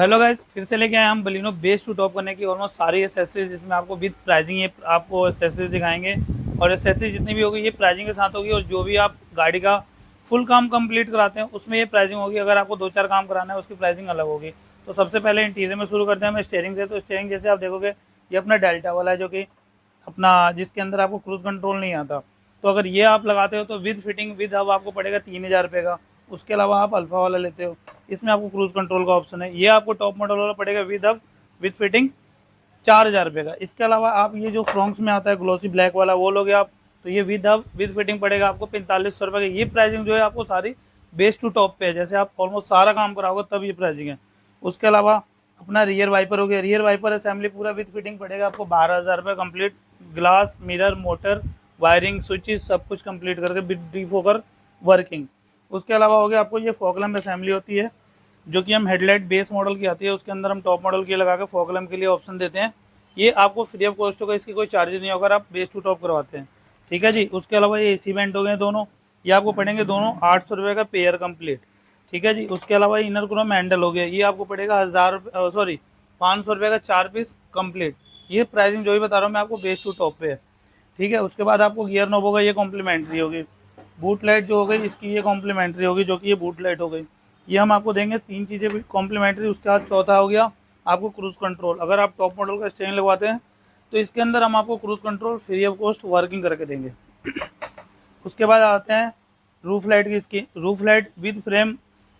Hello guys, फिर से लेके आए हम बलिनो बेस टू टॉप करने की ऑलमोस्ट सारी एसेसरीज, जिसमें आपको विद प्राइजिंग ये आपको एसेसरीज दिखाएंगे। और एसेसरीज जितनी भी होगी ये प्राइजिंग के साथ होगी, और जो भी आप गाड़ी का फुल काम कंप्लीट कराते हैं उसमें ये प्राइजिंग होगी। अगर आपको दो चार काम कराना है उसकी प्राइजिंग अलग होगी। तो सबसे पहले इंटीरियर में शुरू करते हैं हम स्टीयरिंग से। तो स्टीयरिंग जैसे आप देखोगे ये अपना डेल्टा वाला है, जो कि अपना जिसके अंदर आपको क्रूज कंट्रोल नहीं आता। तो अगर ये आप लगाते हो तो विद फिटिंग विद हब आपको पड़ेगा 3,000 रुपये का। उसके अलावा आप अल्फा वाला लेते हो, इसमें आपको क्रूज कंट्रोल का ऑप्शन है। ये आपको टॉप मॉडल वाला पड़ेगा विद हब विद फिटिंग 4,000 रुपये का। इसके अलावा आप ये जो फ्रॉन्क्स में आता है ग्लोसी ब्लैक वाला वो लोगे आप, तो ये विद हब विद फिटिंग पड़ेगा आपको 4500 रुपये का। ये प्राइसिंग जो है आपको सारी बेस टू टॉप पे है, जैसे आप ऑलमोस्ट सारा काम कराओगे तब ये प्राइसिंग है। उसके अलावा अपना रियर वाइपर हो गया, रियर वाइपर असेंबली पूरा विद फिटिंग पड़ेगा आपको 12,000 रुपये complete. Glass, mirror, motor, wiring, switches सब कुछ कंप्लीट करके विद डिफोकर वर्किंग। उसके अलावा हो गया आपको ये फॉग लैंप असेंबली होती है, जो कि हम हेडलाइट बेस मॉडल की आती है, उसके अंदर हम टॉप मॉडल की लगा के फॉग लैंप के लिए ऑप्शन देते हैं। ये आपको फ्री ऑफ कॉस्ट होगा, इसकी कोई चार्जेस नहीं होगा अगर आप बेस टू टॉप करवाते हैं। ठीक है जी। उसके अलावा ये एसी वेंट हो गए दोनों, ये आपको पड़ेंगे दोनों 800 रुपये का पेयर कंप्लीट। ठीक है जी। उसके अलावा इनर क्रोम हैंडल हो गया, ये आपको पड़ेगा 500 रुपये का 4 पीस कंप्लीट। ये प्राइसिंग जो भी बता रहा हूँ मैं आपको बेस टू टॉप पे है। ठीक है। उसके बाद आपको गियर नॉब होगा, ये कॉम्प्लीमेंट्री होगी। बूट लाइट जो हो गई इसकी ये कॉम्प्लीमेंट्री होगी, जो कि ये बूट लाइट हो गई। ये हम आपको देंगे, तीन चीज़ें भी कॉम्प्लीमेंट्री। उसके बाद चौथा हो गया आपको क्रूज़ कंट्रोल। अगर आप टॉप मॉडल का स्टेरिंग लगवाते हैं तो इसके अंदर हम आपको cruise control free of cost working करके देंगे। उसके बाद आते हैं रूफ लाइट की। इसकी रूफ लाइट विद फ्रेम,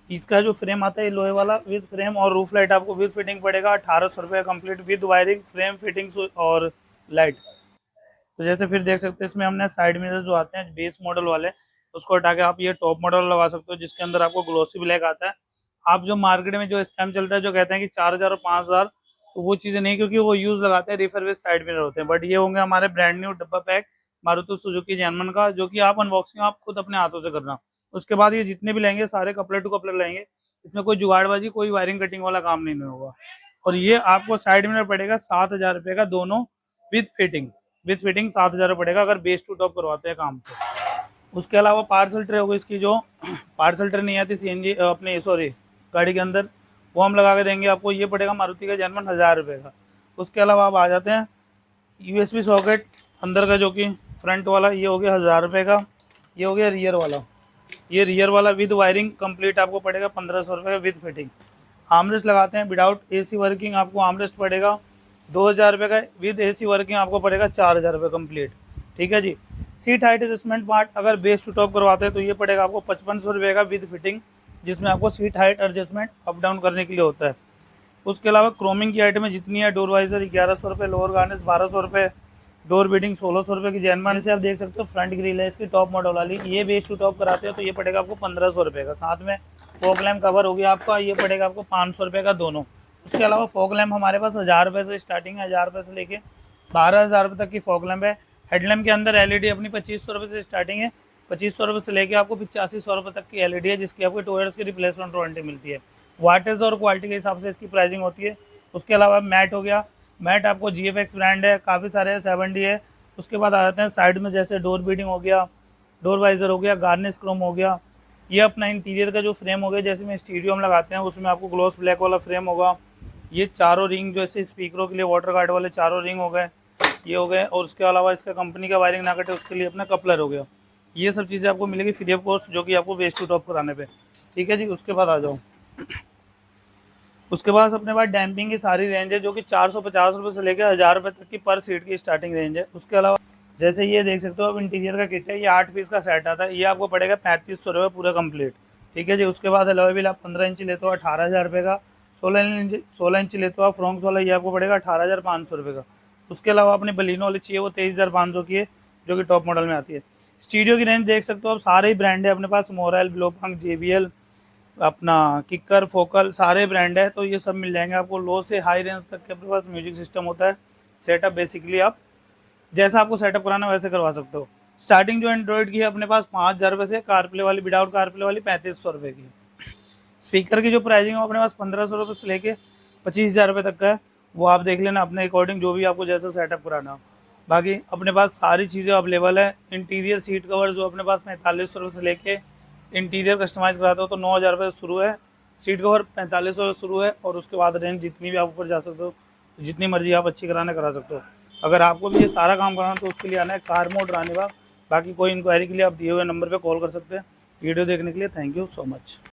इसका जो फ्रेम आता है लोहे वाला विद फ्रेम, और रूफ लाइट आपको विद फिटिंग पड़ेगा 1800 रुपये complete with wiring, frame fittings और लाइट। तो जैसे फिर देख सकते हैं इसमें हमने साइड मिरर्स जो आते हैं बेस मॉडल वाले, उसको हटा के आप ये टॉप मॉडल लगा सकते हो, जिसके अंदर आपको ग्लोसी ब्लैक आता है। आप जो मार्केट में जो स्कैम चलता है, जो कहते हैं कि 4,000 और 5,000, तो वो चीज़ें नहीं, क्योंकि वो यूज़ लगाते हैं रिफर्बिश साइड मिरर होते हैं। बट ये होंगे हमारे ब्रांड न्यू डब्बा पैक मारुति सुजुकी जैनमन का, जो कि आप अनबॉक्सिंग आप खुद अपने हाथों से करना। उसके बाद ये जितने भी लेंगे सारे कपड़े टू कपड़े लेंगे, इसमें कोई जुगाड़बाजी कोई वायरिंग कटिंग वाला काम नहीं होगा। और ये आपको साइड मिरर पड़ेगा 7,000 रुपये का दोनों विद फिटिंग। विद फिटिंग 7,000 पड़ेगा अगर बेस टू टॉप करवाते हैं काम पे। उसके अलावा पार्सल ट्रे होगी इसकी, जो पार्सल ट्रे नहीं आती सीएनजी अपने सॉरी गाड़ी के अंदर, वो हम लगा के देंगे आपको। ये पड़ेगा मारुति का जर्मन 1,000 रुपये का। उसके अलावा आप आ जाते हैं यूएसबी सॉकेट अंदर का, जो कि फ्रंट वाला, ये हो गया 1,000 रुपये का। ये हो गया रियर वाला, ये रियर वाला विद वायरिंग कंप्लीट आपको पड़ेगा 1,500 रुपये का विद फिटिंग। आर्मरेस्ट लगाते हैं विदाउट एसी वर्किंग, आपको आर्मरेस्ट पड़ेगा 2,000 रुपये का, विद एसी वर्किंग आपको पड़ेगा 4,000 रुपये कंप्लीट। ठीक है जी। सीट हाइट एडजस्टमेंट पार्ट अगर बेस टू टॉप करवाते हैं तो ये पड़ेगा आपको 5,500 रुपये का विद फिटिंग, जिसमें आपको seat height adjustment up down करने के लिए होता है। उसके अलावा क्रोमिंग की आइटमें जितनी है, डोर वाइजर 1,100 रुपये, लोअर गार्निश 1,200 रुपये, डोर बीडिंग 1,600 रुपये की जैनमान से आप देख सकते हो। फ्रंट ग्रिल है इसकी टॉप मॉडल वाली, ये बेस टू टॉप कराते हो तो ये पड़ेगा आपको 1,500 रुपये का। साथ में फॉग लैम्प कवर हो गया आपका, ये पड़ेगा आपको 500 रुपये का दोनों। उसके अलावा फॉग लैम्प हमारे पास 1,000 रुपये से स्टार्टिंग है, 1,000 रुपये से लेके 12,000 रुपये तक की फॉग लैम्प है। हेडलैम्प के अंदर एलईडी अपनी 2,500 रुपये से स्टार्टिंग है, 2,500 रुपये से लेके आपको 8500 रुपये तक की एलईडी है, जिसकी आपको 2 ईयर्स की रिप्लेसमेंट वारंटी मिलती है। वाटेज और क्वालिटी के हिसाब से इसकी प्राइसिंग होती है। उसके अलावा मैट हो गया, मैट आपको जीएफएक्स ब्रांड है, काफ़ी सारे है, 7D है। उसके बाद आ जाते हैं साइड में, जैसे डोर बीडिंग हो गया, डोर वाइजर हो गया, गार्निश क्रोम हो गया। ये अपना इंटीरियर का जो फ्रेम हो गया, जैसे में स्टीरियो हम लगाते हैं उसमें आपको ग्लोस ब्लैक वाला फ्रेम होगा। ये चारों रिंग जैसे स्पीकरों के लिए वाटर गार्ड वाले चारों रिंग हो गए, ये हो गए। और उसके अलावा इसका कंपनी का वायरिंग ना कटे उसके लिए अपना कपलर हो गया। ये सब चीज़ें आपको मिलेगी फ्री ऑफ कॉस्ट, जो कि आपको बेस टू टॉप कराने पे। ठीक है जी। उसके बाद आ जाओ, उसके बाद अपने पास डैम्पिंग की सारी रेंज है, जो कि 450 रुपये से लेकर 1,000 रुपये तक की पर सीट की स्टार्टिंग रेंज है। उसके अलावा जैसे ये देख सकते हो आप इंटीरियर का किट है, ये 8 पीस का सेट आता है, ये आपको पड़ेगा 3,500 रुपये पूरा कंप्लीट। ठीक है जी। उसके बाद अलॉय व्हील आप 15 इंच लेते हो 18,000 रुपये का, 16 इंच लेते हो आप फ्रॉन्क्स वाला, ये आपको पड़ेगा 18,500 रुपये का। उसके अलावा अपनी बलिनो वाली चाहिए वो 23,500 की है, जो कि टॉप मॉडल में आती है। स्टीरियो की रेंज देख सकते हो आप, सारे ही ब्रांड है अपने पास, मोरल, ब्लोपंक, JBL, अपना किकर, फोकल, सारे ब्रांड है। तो ये सब मिल जाएंगे आपको। लो से हाई रेंज तक के अपने पास म्यूजिक सिस्टम होता है। सेटअप बेसिकली आप जैसा आपको सेटअप कराना है वैसे करवा सकते हो। स्टार्टिंग जो एंड्रॉइड की है अपने पास 5,000 रुपये से, कारप्ले वाली विदाउट कारप्ले वाली 3,500 रुपये की। स्पीकर की जो प्राइसिंग है अपने पास 1,500 रुपये से लेके 25,000 रुपये तक का है, वो आप देख लेना अपने अकॉर्डिंग, जो भी आपको जैसा सेटअप कराना हो। बाकी अपने पास सारी चीज़ें अवेलेबल है। इंटीरियर सीट कवर जो अपने पास 4500 रुपये से लेके इंटीरियर कस्टमाइज़ कराते हो तो 9,000 रुपये शुरू है। सीट कवर 4500 शुरू है और उसके बाद रेंज जितनी भी आप ऊपर जा सकते हो, जितनी मर्जी आप अच्छी कराने करा सकते हो। अगर आपको भी ये सारा काम कराना तो उसके लिए आना है कार मोड रानीबाग। बाकी कोई इंक्वायरी के लिए आप दिए हुए नंबर पे कॉल कर सकते हैं। वीडियो देखने के लिए थैंक यू सो मच।